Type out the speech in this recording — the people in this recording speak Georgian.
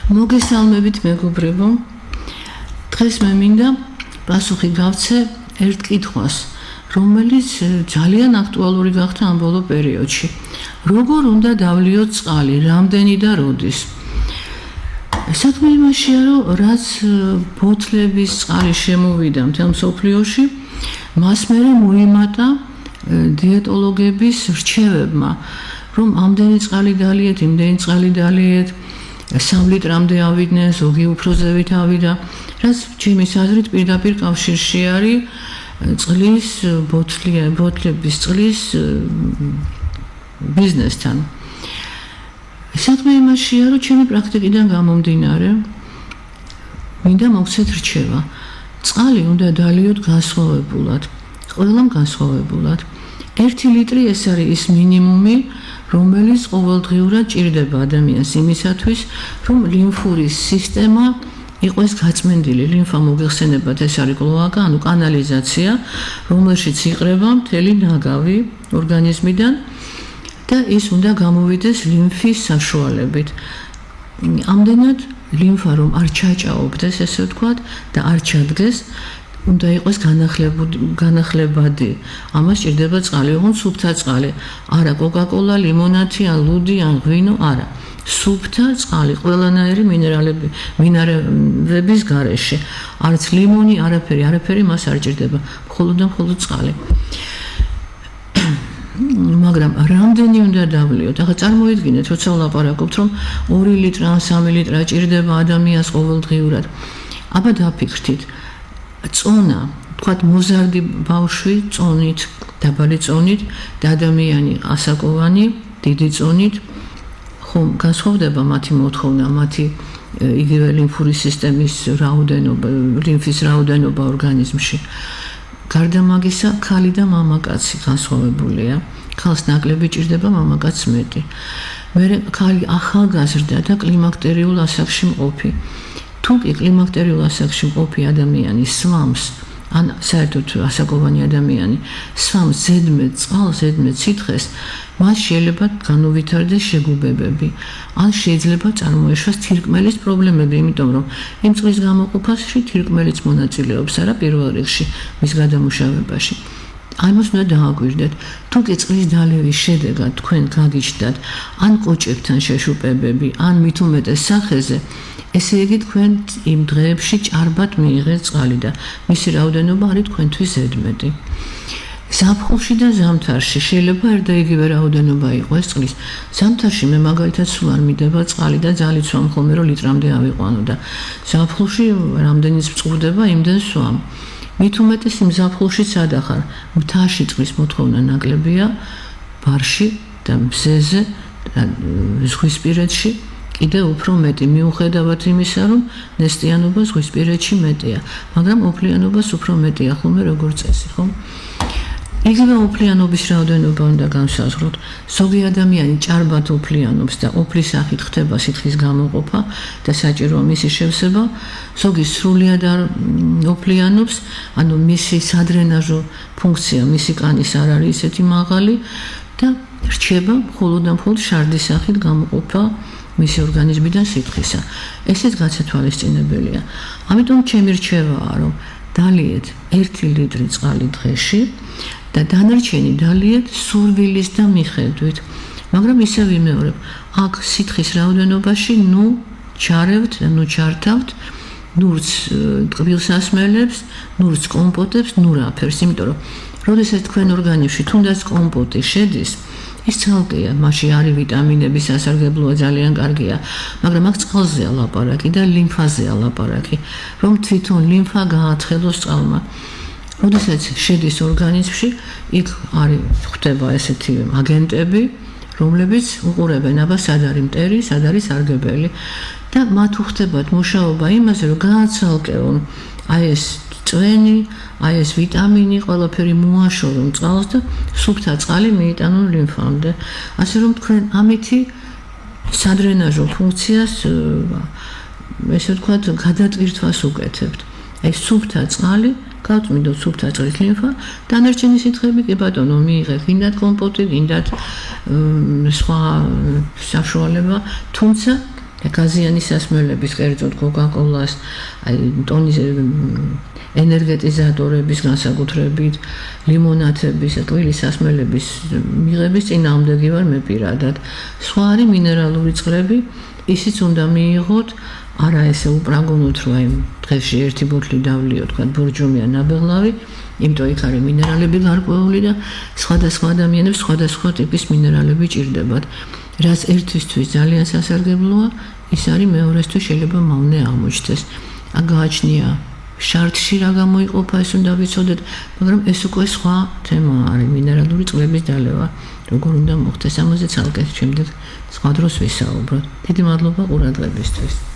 მოგესალმებით მეგობრებო. დღეს მე მინდა პასუხი გავცე ერთ კითხვას, რომელიც ძალიან აქტუალური გახდა ამ ბოლო პერიოდში. როგორ უნდა დავლიოთ წყალი, რამდენი და როდის? საქმე იმაშია, რომ რაც ბოთლების წყალი შემოვიდა მთელ მსოფლიოში, მას მერე მოიმატა დიეტოლოგების რჩევებმა, რომ ამდენი წყალი დალიეთ, იმდენი წყალი დალიეთ, 3 ლიტრამდე ავიდნენ, ზოგი უფრო ზევით ავიდა, რაც ჩემის აზრით პირდაპირ კავშირში არის წყლის ბოთლების წყლის ბიზნესთან. საქმე იმაშია, რომ ჩემი პრაქტიკიდან გამომდინარე, მინდა მოგცეთ რჩევა. წყალი უნდა დალიოთ განსხვავებულად, ყველამ განსხვავებულად. 1 ლიტრი ეს არის ის მინიმუმი, რომელიც ყოველდღიურად ჭირდება ადამიანს იმისათვის, რომ ლიმფური სისტემა იყოს გაწმენდილი. ლიმფა მოგეხსენებათ, ეს არის კლოაკა, ანუ კანალიზაცია, რომელშიც იყრება მთელი ნაგავი ორგანიზმიდან და ის უნდა გამოვიდეს ლიმფის საშუალებით. ამდენად ლიმფა რომ არ ჩაჭაობდეს, ესე ვთქვათ, და არ ჩადგეს, უნდა იყოს განახლებადი. ამას ჭირდება წყალი, ოღონდ სუფთა წყალი, არა კოკა-კოლა, ლიმონადი ან ლუდი ან ღვინო, არა. სუფთა წყალი, ყველანაირი მინერალების გარეშე. არც ლიმონი, არაფერი მას არ ჭირდება, მხოლოდ და მხოლოდ წყალი. მაგრამ რამდენი უნდა დავლიოთ? ახლა წარმოიდგინეთ, როცა ვლაპარაკობთ, რომ 2 ლიტრი ან 3 ლიტრი ჭირდება ადამიანს ყოველდღიურად. აბა დაფიქრდით. წონა, თქვათ მოზარდი ბავშვი წონით, დაბალი წონით და ადამიანი ასაკოვანი, დიდი წონით, ხომ განსხვავდება მათი მოთხოვნა, მათი იგივე ლიმფური სისტემის რაოდენობა, ლიმფის რაოდენობა ორგანიზმში. გარდა მაგისა, ქალი და მამაკაცი განსხვავებულია. ქალს ნაკლები ჭირდება, მამაკაცს მეტი. მერე ქალი ახალგაზრდა და კლიმაკტერიულ ასაკში მყოფი. თუ კი კლიმაკტერიულ ასაკში მყოფი ადამიანი სვამს, ან საერთოდ ასაკოვანი ადამიანი სვამს ზედმეტ წყალს, ზედმეტ სითხეს, მას შეიძლება განუვითარდეს შეგუბებები, ან შეიძლება წარმოეშვას თირკმელის პრობლემები, იმიტომ რომ იმ წყლის გამოყოფაში თირკმელიც მონაწილეობს არა პირველ რიგში მის გადამუშავებაში. ამას უნდა დააგვირდეთ. თუ კი წყლის დალევის შედეგად თქვენ გაგიჩნდათ ან კოჭებთან შეშუპებები, ან მით უმეტეს სახეზე, ესე იგი თქვენ იმ დღეებში ჭარბად მიიღეთ წყალი და მისი რაოდენობა არის თქვენთვის ზედმეტი. ზაფხულში და ზამთარში შეიძლება ერთ და იგივე რაოდენობა იყოს წყლის. ზამთარში მე მაგალითად სულ არ მიდება წყალი და ძალით სვამ ხოლმე, რომ ლიტრამდე ავიყვანო და ზაფხულში რამდენიც მწყურდება, იმდენ სვამ. მით უმეტეს იმ ზაფხულში სადახარ, მთაში წყლის მოთხოვნა ნაკლებია, ბარში და მზეზე და ზღვისპირეთში კიდე უფრო მეტი, მიუხედავად იმისა, რომ ნესტიანობა ზღვისპირეთში მეტია, მაგრამ ოფლიანობას უფრო მეტია ხოლმე როგორც წესი, ხო? იგივე ოფლიანობის რაოდენობა უნდა განსაზღვროთ. ზოგი ადამიანი ჭარბად ოფლიანობს და ოფლის სახით ხდება სითხის გამოყოფა და საჭიროა მისი შევსება, ზოგი სრულიად არ ოფლიანობს, ანუ მისი სადრენაჟო ფუნქცია, მისი კანის არ არის ისეთი მაღალი და რჩება მხოლოდ და მხოლოდ შარდის სახით გამოყოფა მისი ორგანიზმიდან სითხისა. ესეც გაცეთვალისწინებელია. ამიტომ ჩემი რჩევაა, რომ დალიეთ 1 ლიტრი წყალი დღეში და დანარჩენი დალიეთ სურვილის და მიხედვით. მაგრამ ისე ვიმეორებ, აქ სითხის რაოდენობაში ჩარევთ და ჩართავთ ნურც ტკბილსასმელებს, ნურც კომპოტებს, რაფერს, იმიტომ რომ როდესაც თქვენ ორგანიზმში თუნდაც კომპოტი შედის, ის ცალკეა, მასში არის ვიტამინები, სასარგებლოა, ძალიან კარგია, მაგრამ აქ წყალზეა ლაპარაკი და ლიმფაზეა ლაპარაკი, რომ თვითონ ლიმფა გააცხელოს წყალმა. როდესაც შედის ორგანიზმში, იქ ხდება ესეთი აგენტები, რომლებიც უყურებენ, აბა სად არის მტერი, სად არის სარგებელი და მათ უხდებათ მუშაობა იმაზე, რომ გააცალკეონ აი ეს წვენი, აი ეს ვიტამინი, ყველაფერი მოაშორონ წყალს და სუფთა წყალი მიიტანონ ლიმფამდე. ასე რომ თქვენ ამითი სადრენაჟო ფუნქციას, ესე ვთქვათ, გადატვირთვას უკეთებთ. აი სუფთა წყალი გავწმინდოთ სუფთა წყლის ლიმფა, დანარჩენი სითხეები კი ბატონო მიიღეთ, გინდათ კომპოტი, გინდათ სხვა საშუალება, თუმცა გაზიანი სასმელების, კერძოდ კოკა-კოლას, ტონის ენერგეტიზატორების განსაკუთრებით, ლიმონადების, ტკბილი სასმელების მიღების წინააღმდეგი ვარ მე პირადად. სხვა არის მინერალური წყლები, ისიც უნდა მიიღოთ, არა ესე უპრაგუნოთ, რომ აი დღეში ერთი ბოთლი დავლიო, თქვა ბორჯომი ან ნაბეღლავი, იმიტომ იქ არის მინერალები გარკვეული და სხვადასხვა ადამიანებს სხვადასხვა ტიპის მინერალები ჭირდებათ. რაც ერთისთვის ძალიან სასარგებლოა, ის არის მეორესთვის შეიძლება მავნე აღმოჩნდეს. გააჩნია შარტში რა გამოიყოფა, ეს უნდა ვიცოდეთ, მაგრამ ეს უკვე სხვა თემა არის, მინერალური წყლების დალევა. როგორ უნდა მოხდეს, ამაზე ცალკე შემდეგ სხვა დროს ვისაუბროთ. დიდი მადლობა ყურადღებისთვის.